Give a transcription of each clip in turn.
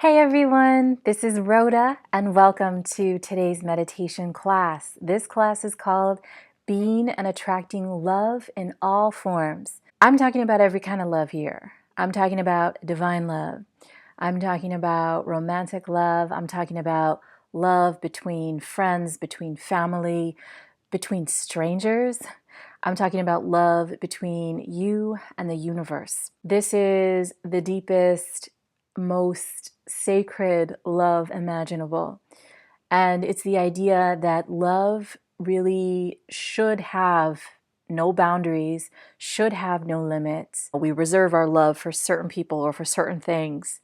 Hey everyone, this is Rhoda and welcome to today's meditation class. This class is called Being and Attracting Love in All Forms. I'm talking about every kind of love here. I'm talking about divine love. I'm talking about romantic love. I'm talking about love between friends, between family, between strangers. I'm talking about love between you and the universe. This is the deepest, most sacred love imaginable. And it's the idea that love really should have no boundaries, should have no limits. We reserve our love for certain people or for certain things.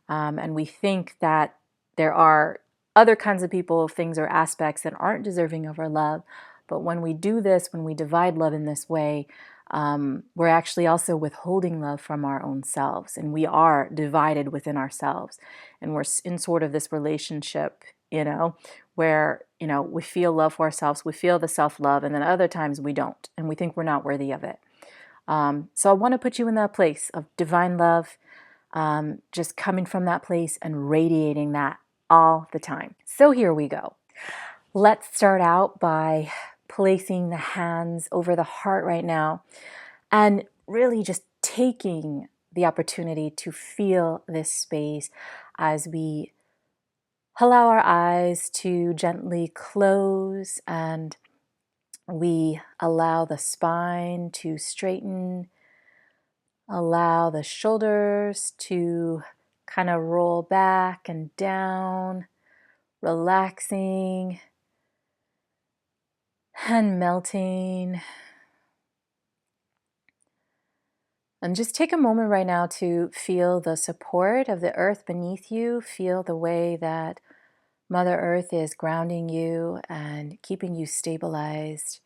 And we think that there are other kinds of people, things, or aspects that aren't deserving of our love. But when we do this, when we divide love in this way, we're actually also withholding love from our own selves. And we are divided within ourselves. And we're in sort of this relationship, where, we feel love for ourselves, we feel the self-love, and then other times we don't. And we think we're not worthy of it. So I want to put you in that place of divine love, just coming from that place and radiating that all the time. So here we go. Let's start out by placing the hands over the heart right now and really just taking the opportunity to feel this space as we allow our eyes to gently close and we allow the spine to straighten. Allow the shoulders to kind of roll back and down, relaxing and melting. And just take a moment right now to feel the support of the earth beneath you. Feel the way that Mother Earth is grounding you and keeping you stabilized,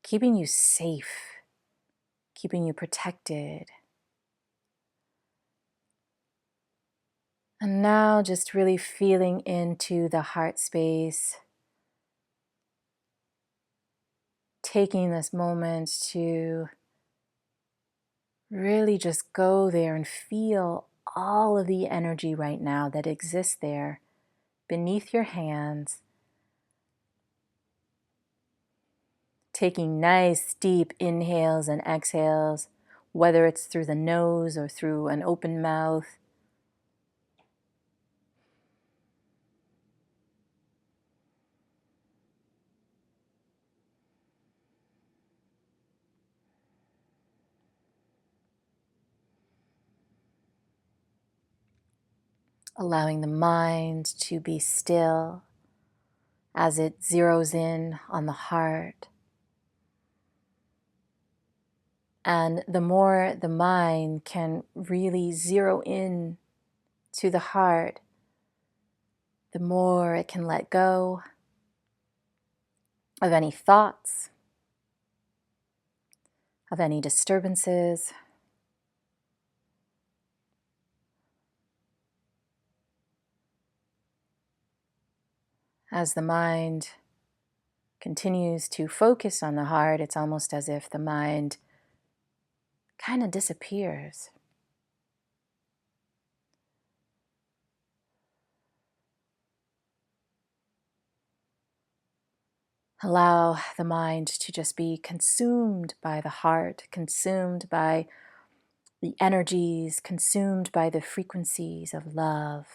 keeping you safe, keeping you protected. And now just really feeling into the heart space, taking this moment to really just go there and feel all of the energy right now that exists there beneath your hands. Taking nice deep inhales and exhales, whether it's through the nose or through an open mouth. Allowing the mind to be still as it zeroes in on the heart. And the more the mind can really zero in to the heart, the more it can let go of any thoughts, of any disturbances. As the mind continues to focus on the heart, it's almost as if the mind kind of disappears. Allow the mind to just be consumed by the heart, consumed by the energies, consumed by the frequencies of love,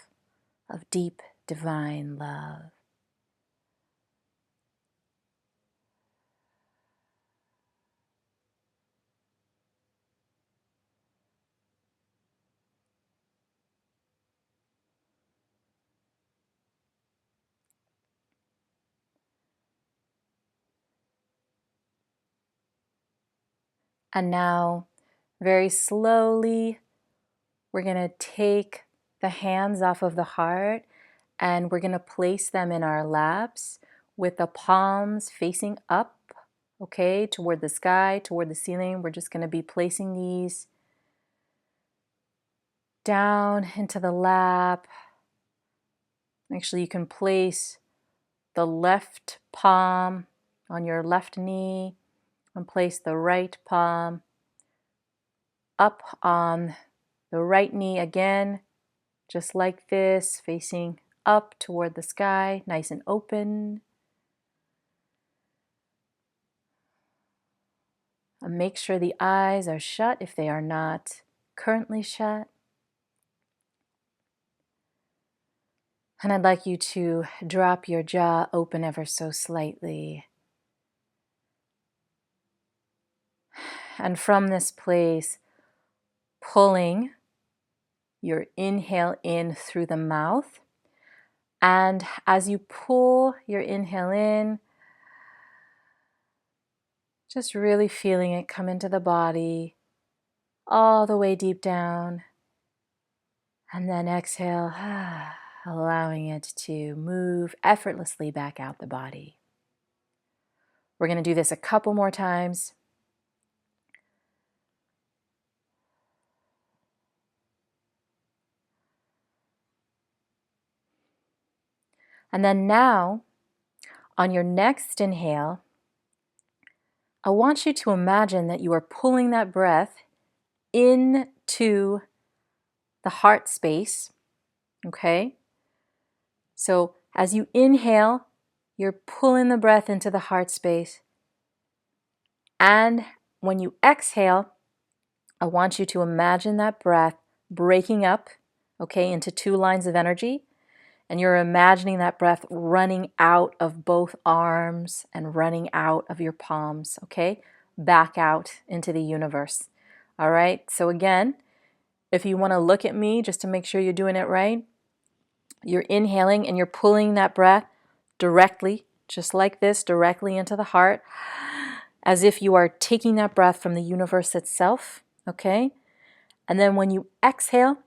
of deep divine love. And now, very slowly, we're going to take the hands off of the heart and we're going to place them in our laps with the palms facing up, okay, toward the sky, toward the ceiling. We're just going to be placing these down into the lap. Actually, you can place the left palm on your left knee and place the right palm up on the right knee again. just like this, facing up toward the sky, nice and open. And make sure the eyes are shut if they are not currently shut. And I'd like you to drop your jaw open ever so slightly. And from this place, pulling your inhale in through the mouth. And as you pull your inhale in, just really feeling it come into the body, all the way deep down. And then exhale, allowing it to move effortlessly back out the body. We're going to do this a couple more times. And then now, on your next inhale, I want you to imagine that you are pulling that breath into the heart space, okay? So as you inhale, you're pulling the breath into the heart space. And when you exhale, I want you to imagine that breath breaking up, okay, into two lines of energy. And you're imagining that breath running out of both arms and running out of your palms, okay? Back out into the universe. All right, so again, if you want to look at me just to make sure you're doing it right, you're inhaling and you're pulling that breath directly, just like this, directly into the heart, as if you are taking that breath from the universe itself, okay? And then when you exhale,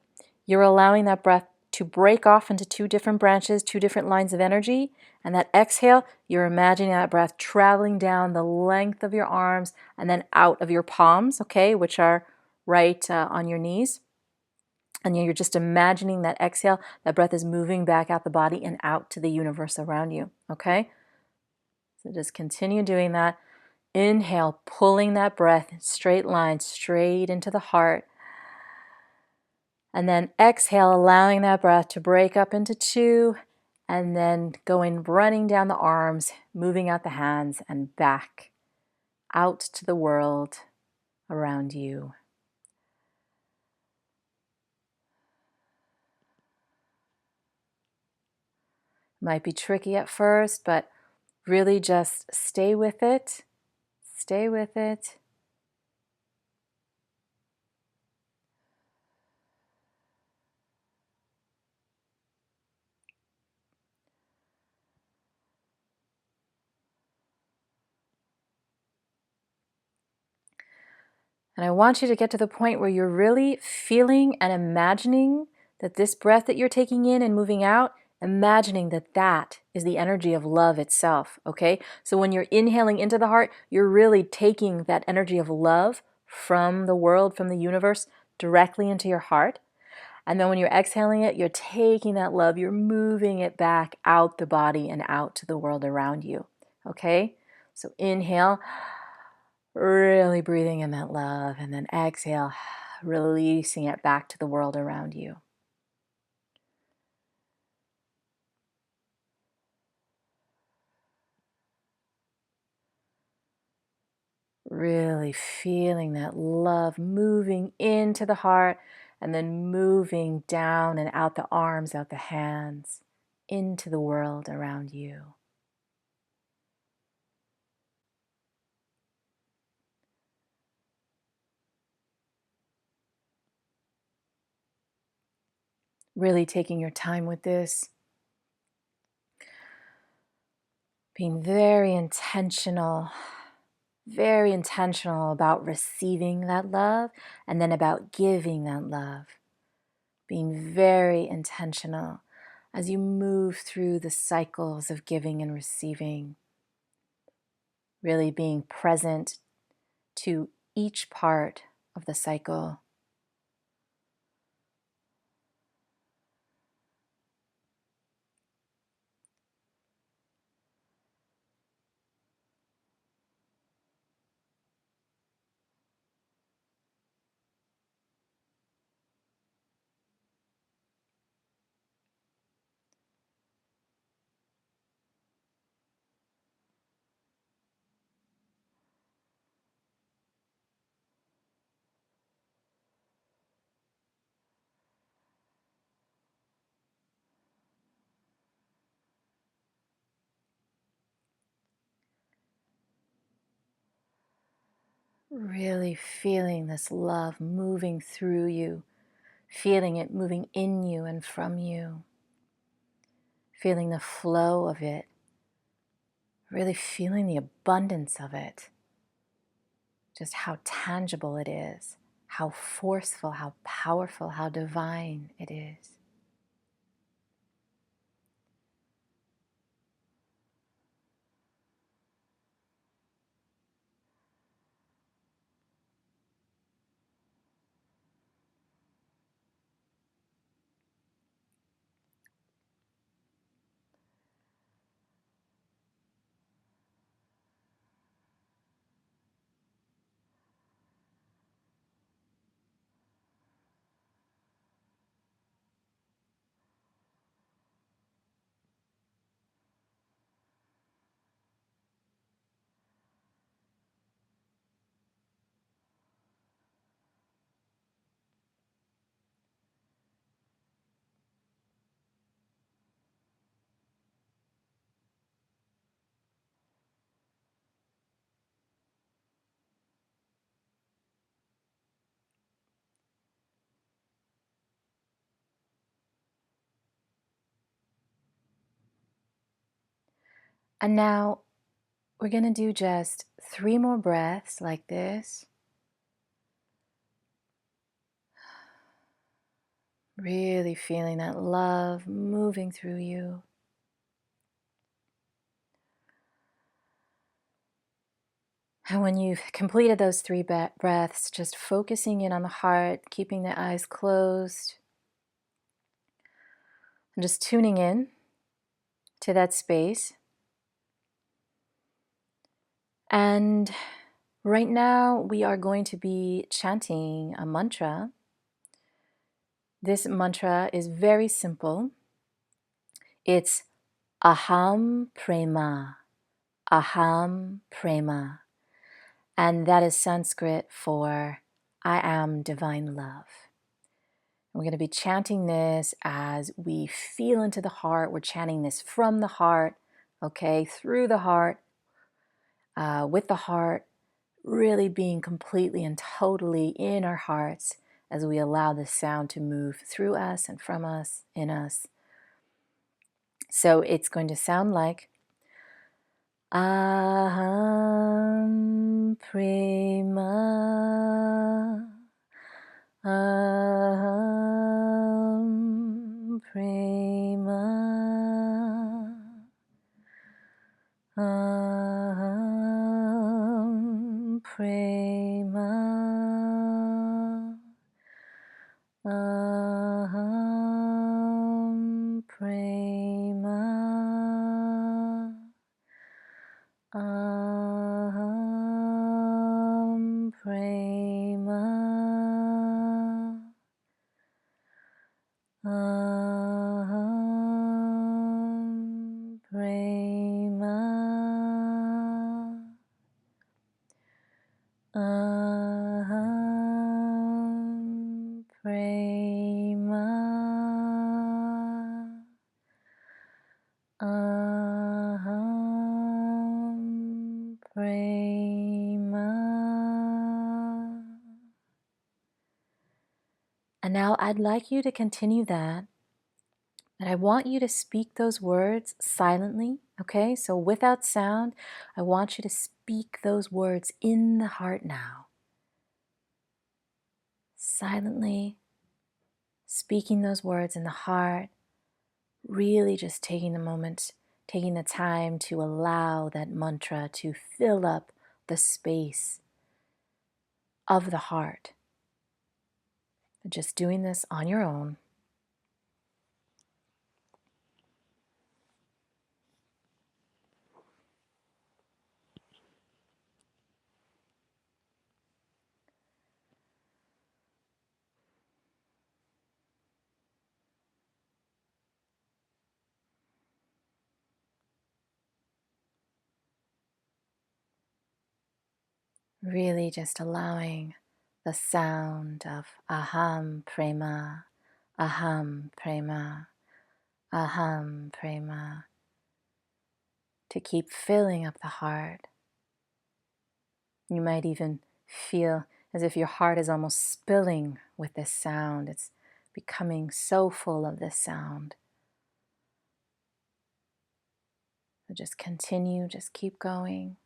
you're allowing that breath to break off into two different branches, two different lines of energy. And that exhale, you're imagining that breath traveling down the length of your arms and then out of your palms, okay, which are right on your knees. And you're just imagining that exhale, that breath is moving back out the body and out to the universe around you, okay? So just continue doing that. Inhale, pulling that breath in straight line, straight into the heart. And then exhale, allowing that breath to break up into two, and then going running down the arms, moving out the hands and back out to the world around you. Might be tricky at first, but really just stay with it. Stay with it. And I want you to get to the point where you're really feeling and imagining that this breath that you're taking in and moving out, imagining that that is the energy of love itself, okay? So when you're inhaling into the heart, you're really taking that energy of love from the world, from the universe, directly into your heart. And then when you're exhaling it, you're taking that love, you're moving it back out the body and out to the world around you, okay? So inhale. Really breathing in that love, and then exhale, releasing it back to the world around you. Really feeling that love moving into the heart and then moving down and out the arms, out the hands, into the world around you. Really taking your time with this. Being very intentional about receiving that love and then about giving that love. Being very intentional as you move through the cycles of giving and receiving. Really being present to each part of the cycle. Really feeling this love moving through you, feeling it moving in you and from you, feeling the flow of it, really feeling the abundance of it, just how tangible it is, how forceful, how powerful, how divine it is. And now we're going to do just 3 more breaths like this. Really feeling that love moving through you. And when you've completed those 3 breaths, just focusing in on the heart, keeping the eyes closed, and just tuning in to that space. And right now we are going to be chanting a mantra. This mantra is very simple. It's Aham Prema, Aham Prema. And that is Sanskrit for I am divine love. We're going to be chanting this as we feel into the heart. We're chanting this from the heart, okay, through the heart, with the heart, really being completely and totally in our hearts as we allow the sound to move through us and from us, in us. So it's going to sound like Aham Prema, Aham Prema, Aham Prema, Aham Prema, Aham Prema, Aham Prema, Aham Prema, Aham Prema. And now I'd like you to continue that. And I want you to speak those words silently, okay? So without sound, I want you to speak those words in the heart now. Silently speaking those words in the heart, really just taking the moment, taking the time to allow that mantra to fill up the space of the heart. Just doing this on your own. Really just allowing the sound of Aham Prema, Aham Prema, Aham Prema to keep filling up the heart. You might even Feel as if your heart is almost spilling with this sound. It's becoming so full of this sound. So just continue, just keep going.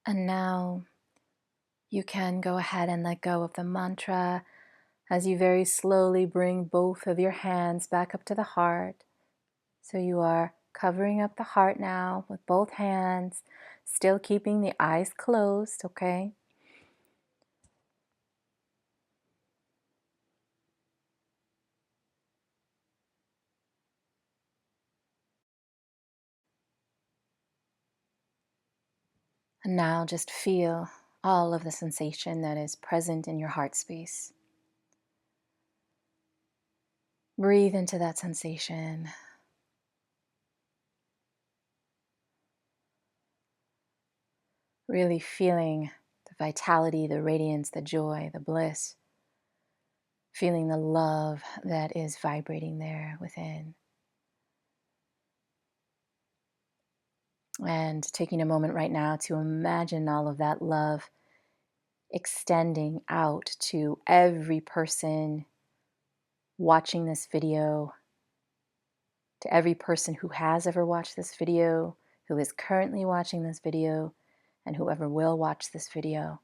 And now you can go ahead and let go of the mantra as you very slowly bring both of your hands back up to the heart. So you are covering up the heart now with both hands, still keeping the eyes closed, okay? And now just feel all of the sensation that is present in your heart space. Breathe into that sensation. Really feeling the vitality, the radiance, the joy, the bliss. Feeling the love that is vibrating there within. And taking a moment right now to imagine all of that love extending out to every person watching this video, to every person who has ever watched this video, who is currently watching this video, and whoever will watch this video.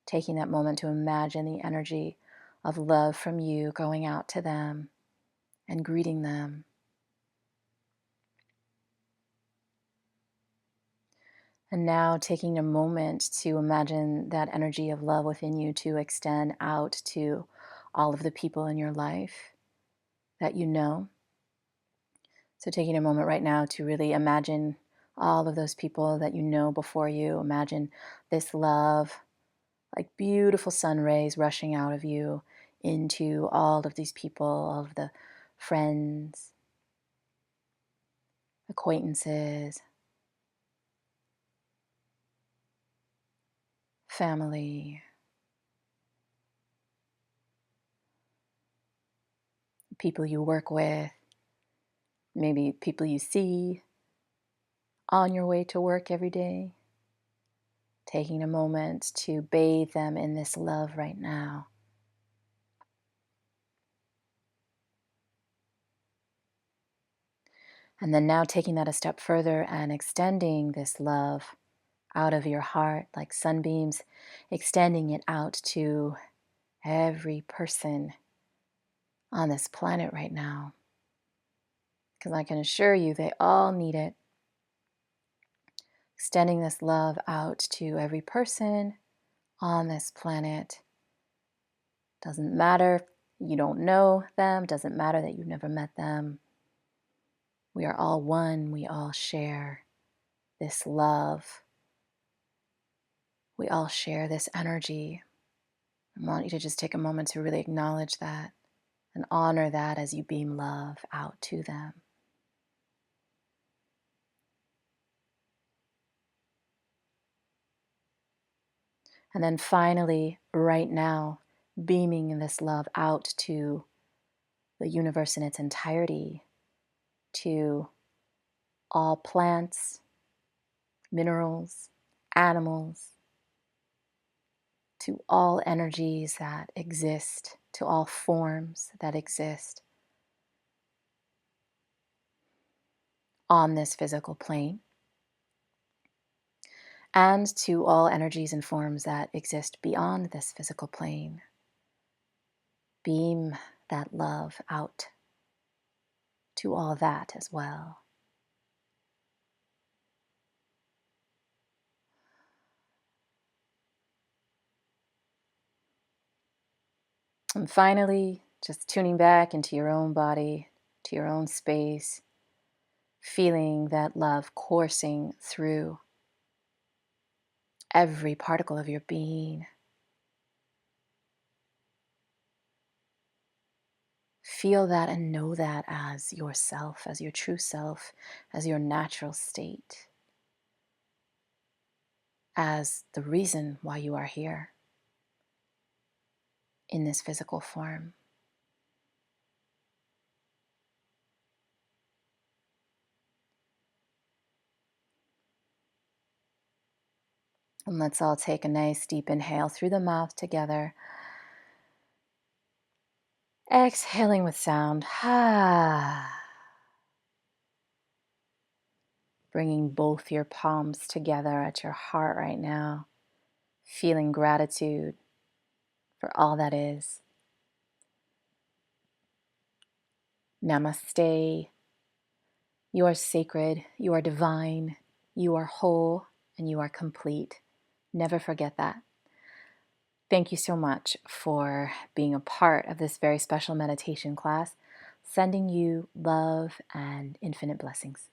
Taking that moment to imagine the energy of love from you going out to them and greeting them. And now taking a moment to imagine that energy of love within you to extend out to all of the people in your life that you know. So taking a moment right now to really imagine all of those people that you know before you. Imagine this love, like beautiful sun rays rushing out of you into all of these people, all of the friends, acquaintances, family, people you work with, maybe people you see on your way to work every day. Taking a moment to bathe them in this love right now. And then now taking that a step further and extending this love out of your heart like sunbeams, extending it out to every person on this planet right now. Because I can assure you they all need it. Extending this love out to every person on this planet. Doesn't matter you don't know them, doesn't matter that you've never met them. We are all one, we all share this love. We all share this energy. I want you to just take a moment to really acknowledge that and honor that as you beam love out to them. And then finally, right now, beaming this love out to the universe in its entirety, to all plants, minerals, animals, to all energies that exist, to all forms that exist on this physical plane, and to all energies and forms that exist beyond this physical plane. Beam that love out to all that as well. And finally, just tuning back into your own body, to your own space, feeling that love coursing through every particle of your being. Feel that and know that as yourself, as your true self, as your natural state, as the reason why you are here in this physical form. And let's all take a nice deep inhale through the mouth together. Exhaling with sound. Bringing both your palms together at your heart right now. Feeling gratitude for all that is. Namaste. You are sacred, you are divine, you are whole, and you are complete. Never forget that. Thank you so much for being a part of this very special meditation class. Sending you love and infinite blessings.